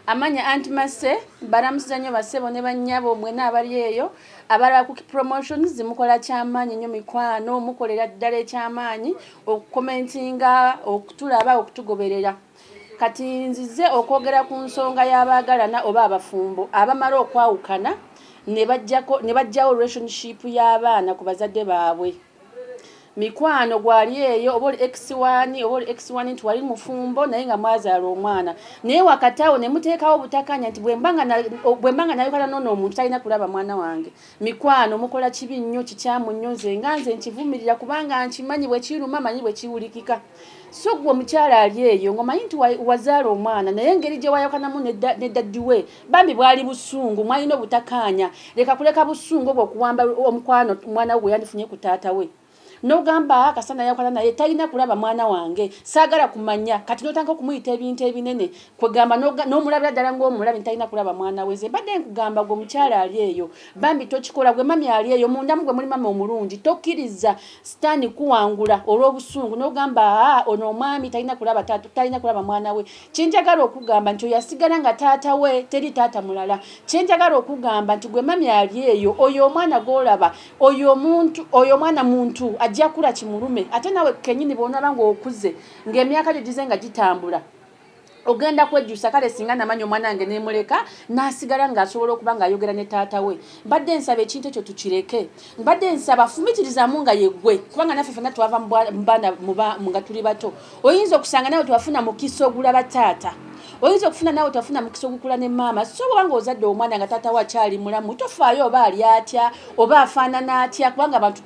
amanya Aunt Masse baramusiza nnyo basebo ne bannyabo mwena abali eyo abalaba ku promotions zimukola kyamaanyi nnyo mikwano mukolera ddala ekyamaanyi okukomentinga okutulaba okutugoberera kati nzize okwogera ku nsonga y'abaagalana oba abafumbo abamala okwawukana ne bajjawo relationship y'abaana ku bazadde baabwe mikwano gwali eyo oba oli X1 oba oli X1 nti wali mufumbo naye nga mwazaala omwana naye wakatawo ne muteekawo obutakanya nti bwe mbanga nayokana nono omuntu talina kulaba mwana wange mikwano mukola kibi nnyo kikyamu nnyo nze nga nze nkivumirira kubanga nkimanyi bwe kiruma manyi bwe kiwulikika so gwe omukyala ali eyo ng'omanyi nti wazaala omwana naye engeri gye wayokanamu ne daddi we bambi bwali busungu mwalina obutakanya leka kuleka busungu obwo okuwamba omukwano mwana we yandifunye ku taata we nogamba kasana yakwana naye talina kulaba mwana wange saagala kumanya kati notanga okumuyita ebintu ebinene kwegamba n'omulabira ddala ng'omulabi talina kulaba mwana we nze mbadde nkugamba gwe omukyala ali eyo bambi tokikola gwe mami ali eyo mundamu gwe muli mami omulungi tokkiriza sitaani kuwangula olw'obusungu nogamba ono omwami talina kulaba talina kulaba mwana we kyenjagala okugamba nti oyo asigala nga taata we teri taata mulala kyenjagala okugamba nti gwe mami ali eyo oyo omwana gw'olaba oyo omwana muntu ajja kula kimulume ate nawe kenyini bonaba ng'okuze ng'emyaka gigize nga gitambula ogenda kwejjusa kale singa namanyi omwana wange nemuleka n'asigala ng'asobola okuba ng'ayogera ne taata we mbadde nsaba ekintu ekyo tukireke mbadde nsaba fumitirizamu nga yeggwe kubanga naffe ffenna twava nga tuli bato oyinza okusanga nawe twafuna mukisa ogulaba taata oyinza okufuna nawe twafuna mukisa ogukula ne maama so bwanga ozadde omwana nga taata wakyali mulamu tofaayo oba ali atya oba afaanana atya kubanga abantu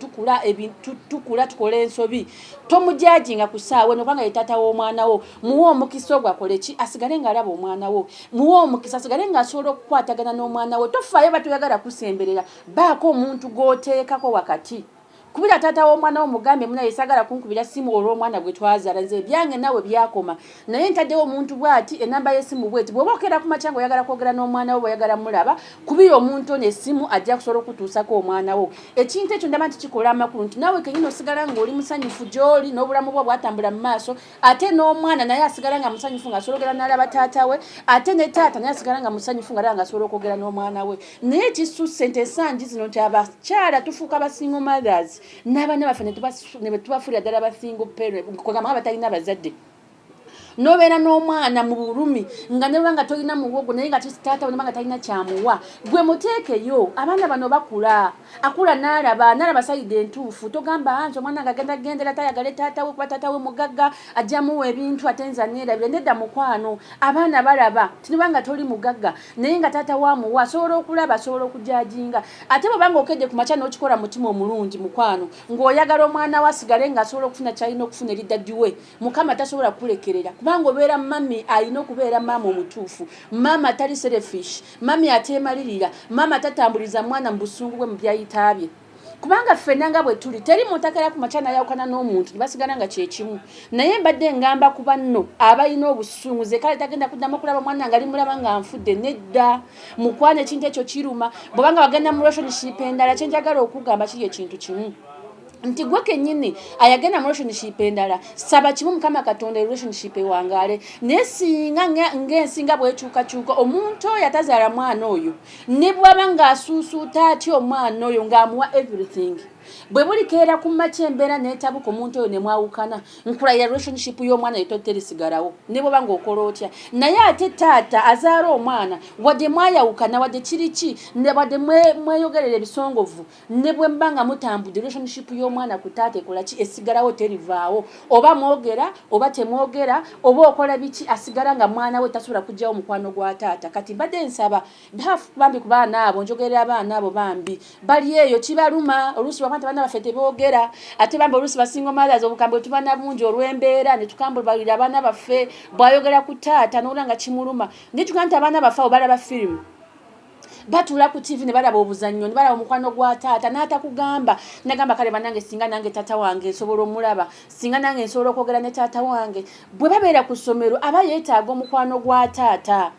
tukula tukola ensobi tomujajinga ku ssaawe nokubanga ye taata w'omwana wo muwe omukisa ogwo akole ki asigale ng'alaba omwana wo muwe omukisa asigale ng'asobola okukwatagana n'omwana wo tofaayo batoyagala kusemberera baako omuntu gw'oteekako wakati kubira taata w'omwana wo mugambe muna yesagala kunkubira simu olw'omwana gwe twazaala nze byange nawe byakoma naye ntaddewo omuntu bw'ati enamba y'essimu bw'eti bw'oba okera ku makya ng'oyagala kwogera n'omwana wo bw'oyagala mulaba kubira omuntu ono essimu ajja kusobola okutuusako omwana wo ekintu ekyo ndaba nti kikola amakulu nti nawe kenyini osigala ng'oli musanyufu gy'oli n'obulamu bwo bwatambula mu maaso ate n'omwana naye asigala nga musanyufu ng'asobola okugera n'alaba taata we ate ne taata naye asigala nga musanyufu nga ng'asobola okwogera n'omwana we naye ekisusse nti ensangi zino nti abakyala tufuuka basingle mothers n'abaana baffe ne tubafuulira ddala basingle parent kwegamba nga batalina bazadde nobeera n'omwana mu bulumi nga nebanga nga tolina muwogo naye nga taata we nebanga talina kyamuwa gwe muteekeyo abaana bano bakula akula n'alaba sayidi entuufu togamba nti omwana nga agenda gendera tayagale taata we kuba taata we mugagga ajjamuwa ebintu ate nza neerabire nedda mukwano abaana balaba tinibanga toli mugagga naye nga taata wamuwa asobola okulaba asobola okujajinga ate bwebanga okedde ku makya n'okikola mutima omulungi mukwano ng'oyagala omwana we asigale ng'asobola okufuna kyalina okufuna eri daddi we mukama tasobola kulekerera kubanga obeera mami alina okubeera maama omutuufu maama tali selfish mami ateemalirira maama tatambuliza mwana mu busungu bwe mu byayitaabye kubanga ffenna nga bwe tuli teri mutakera ku makya nayawukana n'omuntu nebasigala nga kyekimu naye mbadde ngamba ku banno abalina obusungu ze kale tagenda kuddamu okulaba mwana nga limulaba nga nfudde nedda mukwana ekintu ekyo kiruma bwebanga bagenda mu relationship endala kyenjagala okugamba kiri ekintu kimu nti gwe kennyini ayagenda mu relationship endala saba kimu mukama katonda relationship ewangaale naye singa ng'ensinga bwekyukakyuka omuntu oyo atazaala mwana oyo ne bw'aba ng'asuusuuta atya omwana oyo ng'amuwa everything bwe bulikeera ku makya embeera neetabuka omuntu oyo ne mwawukana nkulayira relationship y'omwana ye terisigalawo ne bw'oba ng'okola otya naye ate taata azaala omwana wadde mwayawukana wadde kiriki wadde mweyogerera ebisongovu ne bwe mba nga mutambudde relationship y'omwana ku taata ekola ki esigalawo terivaawo oba mwogera oba temwogera oba okola biki asigala nga mwana we tasobola kuggyawo omukwano gwa taata kati mbadde nsaba bambi ku baana abo njogerera abaana abo bambi bali eyo kibaluma oluusi abantu abaana baffe teboogera ate bambi oluusi basingle mothers obukambwe tubana bungi olw'embeera ne tukambubalira abaana baffe bw'ayogera ku taata n'owulira nga kimuluma naye tugaa nti abaana baffe abo balaba firimu batula ku TV ne balaba obuzannyo ne balaba omukwano gwa taata n'atakugamba nagamba kale banange singa nange taata wange nsobola omulaba singa nange nsobola okwogera ne taata wange bwe babeera ku ssomero aba yeetaaga omukwano gwa taata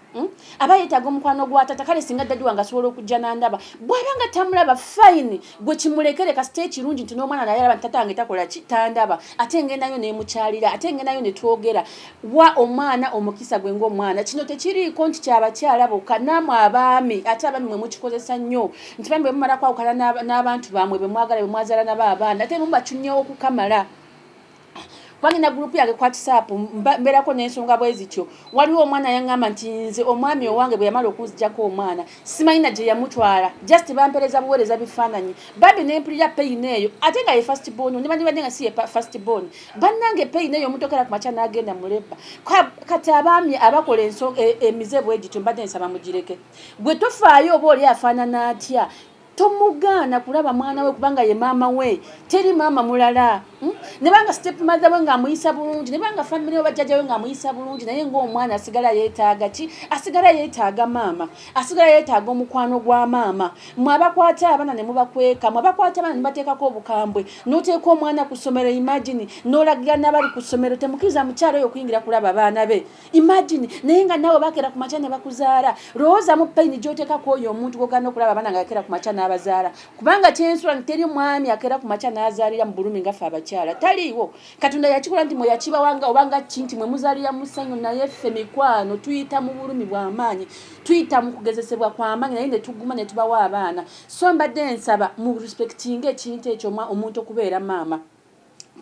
aba yetaaga omukwano gwa taata kale singa daddy wange asobola okujja n'andaba bw'abanga tamulaba fine gwe kimulekere kasite ekirungi nti n'omwana naye alaba taata wange takola ki tandaba ate ngendayo nemukyalira ate ngendayo ne twogera wa omwana omukisa gwe ng'omwana kino tekiriiko nti kyabakyala bokka nammwe abaami ate abaami mwe mukikozesa nnyo nti bambi bwe mumala kwawukana n'abantu bammwe be mwagala be mwazaala nabo abaana ate mubakyunnyewo okukamala Wangina group yake kwa WhatsApp mberako n'ensonga bwe zityo waliwo omwana yangamba nti nze omwami owange bwe yamala okuzijjako omwana simanyina gye yamutwala just bampereza buweereza bifaananyi babi n'empulira pain eyo ate nga ye first born ne bandi nga si ye first born bannange pain eyo omutokera ku makya n'agenda muleba kati abaami abakola emize bwe gityo mbadde nsaba mugireke gwe tofaayo oba oli afaanana atya tomugana kulaba mwana we kubanga ye mama we teri mama mulala nebanga step mother we nga muyisa bulungi nebanga family we bajjaja we nga muyisa bulungi naye ngo omwana asigala yeetaaga ki asigala yeetaaga mama asigala yeetaaga omukwano gwa mama mwabakwata abana ne mubakweka mwabakwata abana ne bateekako obukambwe noteeka omwana ku ssomero imagine n'olagira n'abali ku ssomero temukkiriza mukyalo oyo okuyingira kulaba abaana be imagine naye nga naawe bakera ku makya ne bakuzaala lowooza mu paini gy'oteekako oyo omuntu gogana okulaba abaana nga yakera ku makya n'abazaala kubanga kyensula nti teri mwami akera ku makya n'azaalira mu bulumi nga ffe abakyala taliiwo katonda yakikola nti mwe yakibawanga obanga ki nti mwe muzaalira mu ssanyu naye ffe mikwano tuyita mu bulumi bw'amaanyi tuyita mu kugezesebwa kw'amaanyi naye ne tuguma ne tubawa abaana so mbadde nsaba mu respectinga ekintu ekyo omuntu okubeera maama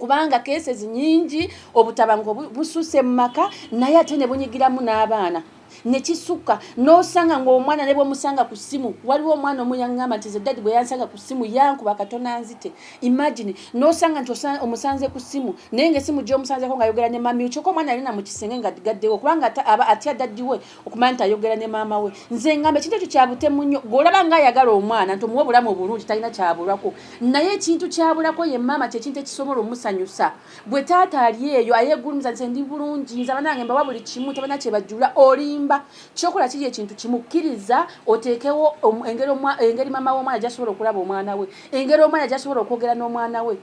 kubanga cases nyingi obutabango bususe mu maka naye ate ne bunyigiramu n'abaana nekisuka nosanga ng'omwana ne bw'omusanga ku ssimu waliwo omwana omuyangamba nti ze daddy bwe yansanga ku ssimu yankuba katona nzite imagine nosanga nti omusanze ku ssimu naye ng'essimu gy'omusanzeko ng'ayogera ne mami kyokka omwana alina mu kisenge nga digaddewo kubanga aba atya daddy we okumanya nti ayogera ne maama we nze ngamba ekintu ekyo kyabutemu nnyo g'olaba ng'ayagala omwana nti omuwa obulamu obulungi talina kyabulako naye ekintu kyabulako ye maama kyekintu ekisobola omusanyusa bwe taata ali eyo ayeegulumiza nti ndi bulungi nze abanange mbawa buli kimu tabana kyebajjula olimba kyokola kiri ekintu kimukkiriza oteekewo engeri mama w'omwana gy'asobola okulaba omwana we engeri omwana gy'asobola okwogera n'omwana we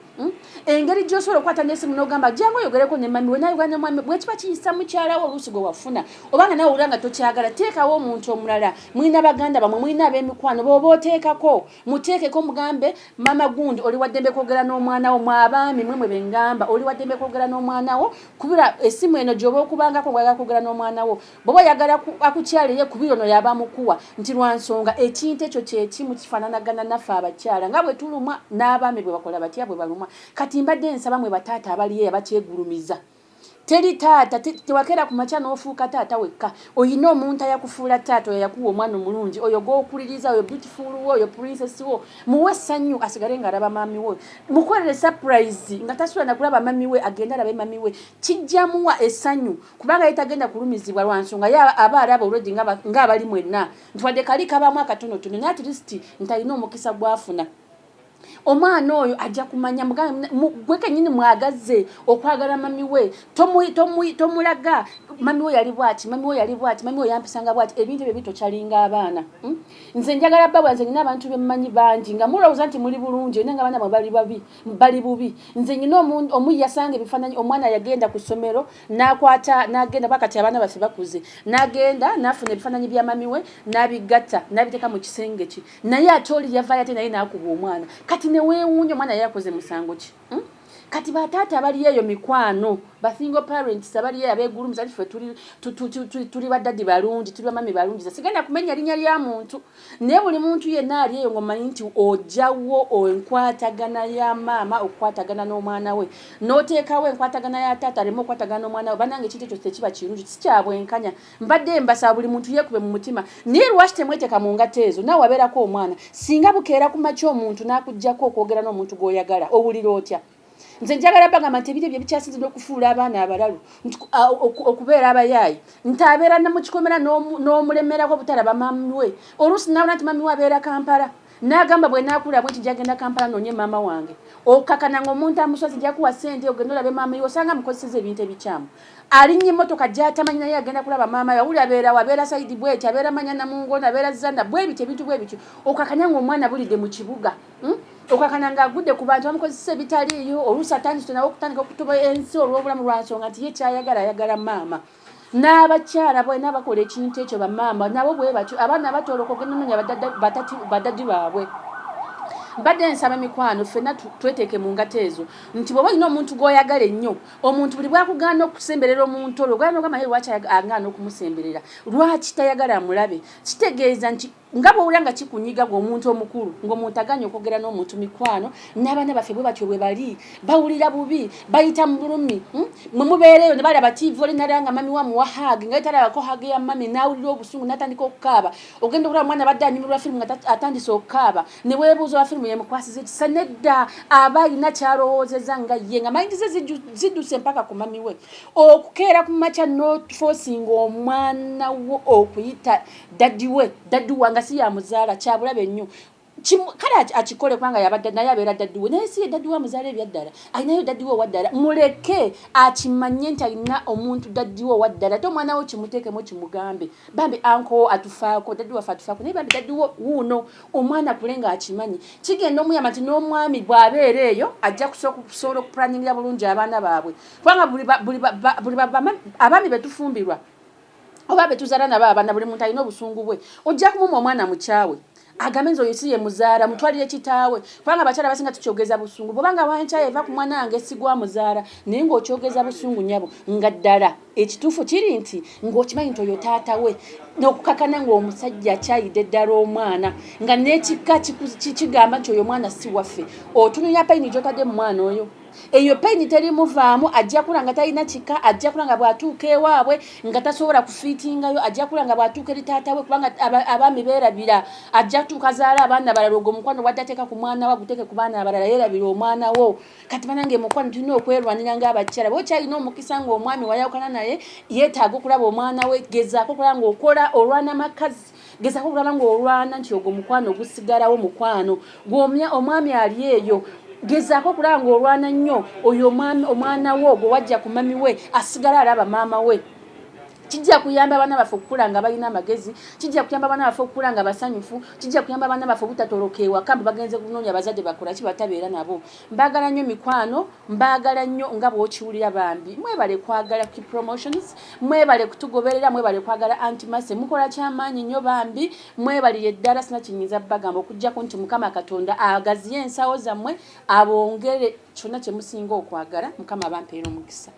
engeri gy'osobola okukwata n'essimu n'ogamba jangu oyogereko ne mami we nayogera ne mwami bwe kiba kiyisa mukyala we oluusi gwe wafuna obanga nawe owulira nga tokyagala teekawo omuntu omulala mulina baganda bamwe mulina ab'emikwano b'oba oteekako muteekeko mugambe mama gundi oli waddembe kwogera n'omwana wo mwabaami mwe bengamba oli waddembe kwogera n'omwana wo kubira essimu eno gy'oba okubangako ng'oyagala kwogera n'omwana wo bw'oba oyagala akukyaliye kubira ono yaba mukuwa nti lwa nsonga ekintu ekyo kyekimu kifaananagana naffe abakyala nga bwe tulumwa n'abaami bwe bakola batya bwe balumwa kati mbadde nsaba mwe bataata abaliyo abakyegulumiza teri taata tewakera ku makya n'ofuuka taata wekka oyina omuntu ayakufuula taata oyo yakuwa omwana omulungi oyo gw'okuliriza oyo beautiful wo oyo princess wo muwe essanyu asigale ng'alaba maami we mukolere surprise nga tasula na kulaba maami we agenda alabe maami we kijjamuwa essanyu kubanga yetagenda kulumizibwa lwa nsonga ye aba alaba olwedi ng'abali mwenna ntwadde kali kabaamu akatonotono naye at least nti alina omukisa gw'afuna omwana oyo ajja kumanya gwe kennyini mwagaze okwagala mami we tomulaga mami we yali bwati mami we yali bwati mami we yampisanga bwati ebintu ebyo bitokyalinga abaana nze njagala babwa nze nina abantu bemmanyi bangi nga mulowooza nti muli bulungi nenga abaana mwe bali bubi nze nyina omu yasanga ebifaananyi omwana yagenda ku ssomero n'agenda bakati abaana baffe bakuze n'agenda n'afuna ebifaananyi bya mami we n'abigatta n'abiteeka mu kisenge ki naye ate oli yavaayo ate naye n'akuba omwana kati neweewuunya omwana yakoze musango ki kati bataata abali eyo mikwano ba single parents abali eyo abeegulumiza nti ffe tuli baddadi balungi tuli bamami balungi sigenda kumenya linnya lya muntu naye buli muntu yenna ali eyo ng'omanyi nti ojjawo enkwatagana ya maama okukwatagana n'omwana we n'oteekawo enkwatagana ya taata aleme okukwatagana n'omwana we banange ekintu ekyo tekiba kirungi sikyabwenkanya mbadde mbasaba buli muntu yeekube mu mutima naye lwaki temweteeka mu ngato ezo naawe wabeerako omwana singa bukeera ku makya omuntu n'akuggyako okwogera n'omuntu gw'oyagala owulira otya nze njagala bagamba nti ebintu ebyo bikyasinze n'okufuula abaana abalalu okubeera abayaayi nti abeera mu kikomera n'omulemerako obutalaba mami we oluusi nawona nti mami we abeera Kampala n'agamba bwe naakula bwe kijagenda Kampala noonye maama wange okakana ng'omuntu amusozi jakuwa ssente ogenda olabe maama we osanga amukozeseza ebintu ebikyamu alinnya emmotoka gy'atamanyi naye agenda kulaba maama we awuli abeera sayidi bweti abeera manya namungono abeera zanda bwe bityo ebintu bwe bityo okakanya ng'omwana bulidde mu kibuga okakana ng'agudde ku bantu bamukozesa ebitaliiyo oluusi atandise nawe okutandika okutuba ensi olw'obulamu lwa nsonga nti ye kyayagala ayagala maama n'abakyala bwena bakola ekintu ekyo bamama nabo bwe batyo abaana batoloka okugenda nonya badaddi baabwe mbadde nsaba emikwano ffenna tweteeke mu ngata ezo nti bw'oba olina omuntu gw'oyagala ennyo omuntu buli bwakugaana okusemberera omuntu olwo ogenda n'ogamba naye lwaki agaana okumusemberera lwaki tayagala mulabe kitegeeza nti nga bw'owulira nga kikunyiga gwe omuntu omukulu ng'omuntu aganye okwogera n'omuntu mikwano n'abaana baffe bwe batyo bwe bali bawulira bubi bayita mu bulumi mwe mubeereyo ne balaba tiivi oli nalaba nga mami wamuwa haagi nga yetalabako haagi ya mami n'awulira obusungu n'atandika okukaaba ogenda okulaba omwana badde anyumirwa firimu nga atandise okukaaba ne weebuuza owa firimu yemukwasiza ekisa nedda aba alina kyalowoozeza nga ye nga mayindi ze zidduse mpaka ku mami we okukeera ku makya n'oforcinga omwana wo okuyita daddi wange si yamuzaala kyabulabe nnyo kale akikole kubanga yabadde naye abeera daddi we naye si ye daddi wa muzaala ebyaddala alinayo daddi we owaddala muleke akimanye nti alina omuntu daddi we owaddala ate omwana wo kimuteekemu kimugambe bambi anko atufaako daddi waffe atufaako naye bambi daddi wo wuuno omwana kule nga akimanyi kigenda omuyamba nti n'omwami bw'abeera eyo ajja kusobola okupulaningira bulungi abaana baabwe kubanga buli abaami betufumbirwa oba betuzaala nabo abaana buli muntu alina obusungu bwe ojja kumuma omwana mukyawe agambe nti oyo si ye muzaala mutwalire kitaawe kubanga abakyala basinga tukyogeza busungu bwobanga wankyaye eva ku mwana wange sigwa muzaala naye ng'okyogeza busungu nyabo nga ddala ekituufu kiri nti ng'okimanyi nti oyo taata we n'okukakana ng'omusajja akyayidde ddala omwana nga n'ekika kigamba nti oyo mwana si waffe otununya payini gy'otadde mu mwana oyo eyo payini terimuvaamu ajja kula nga talina kika ajja kula nga bw'atuuka ewaabwe nga tasobola kufiitingayo ajja kula nga bw'atuuka eri taata we kubanga abaami beerabira ajja kutuuka azaala abaana balala ogwo omukwano wadde ateeka ku mwana we aguteeke ku baana abalala yeerabira omwana wo kati banange emukwano tulina okwerwanira ng'abakyala bwokyalina omukisa ng'omwami wayawukana naye yeetaaga okulaba omwana we gezaako okulaba ng'okola olwana makazi gezaako okulaba ng'olwana nti ogwo omukwano gusigalawo mukwano omwami ali eyo gezaako okulaba ng'olwana nnyo oyo omwana wo gwe wajja ku mami we asigala alaba maama we kijja kuyamba abaana baffe okukula nga balina amagezi kijja kuyamba abaana baffe okukula nga basanyufu kijja kuyamba abaana baffe obutatoloka ewaka mbe bagenze kunoonya abazadde bakola ki batabeera nabo mbaagala nnyo mikwano mbaagala nnyo nga bw'okiwulira bambi mwebale kwagala ki promotions mwebale kutugoberera mwebale kwagala antimase mukola kyamaanyi nnyo bambi mwebalire ddala sina kinyinza bagamba okuggyako nti mukama katonda agaziye ensawo zammwe abongere kyonna kye musinga okwagala mukama abampeera omukisa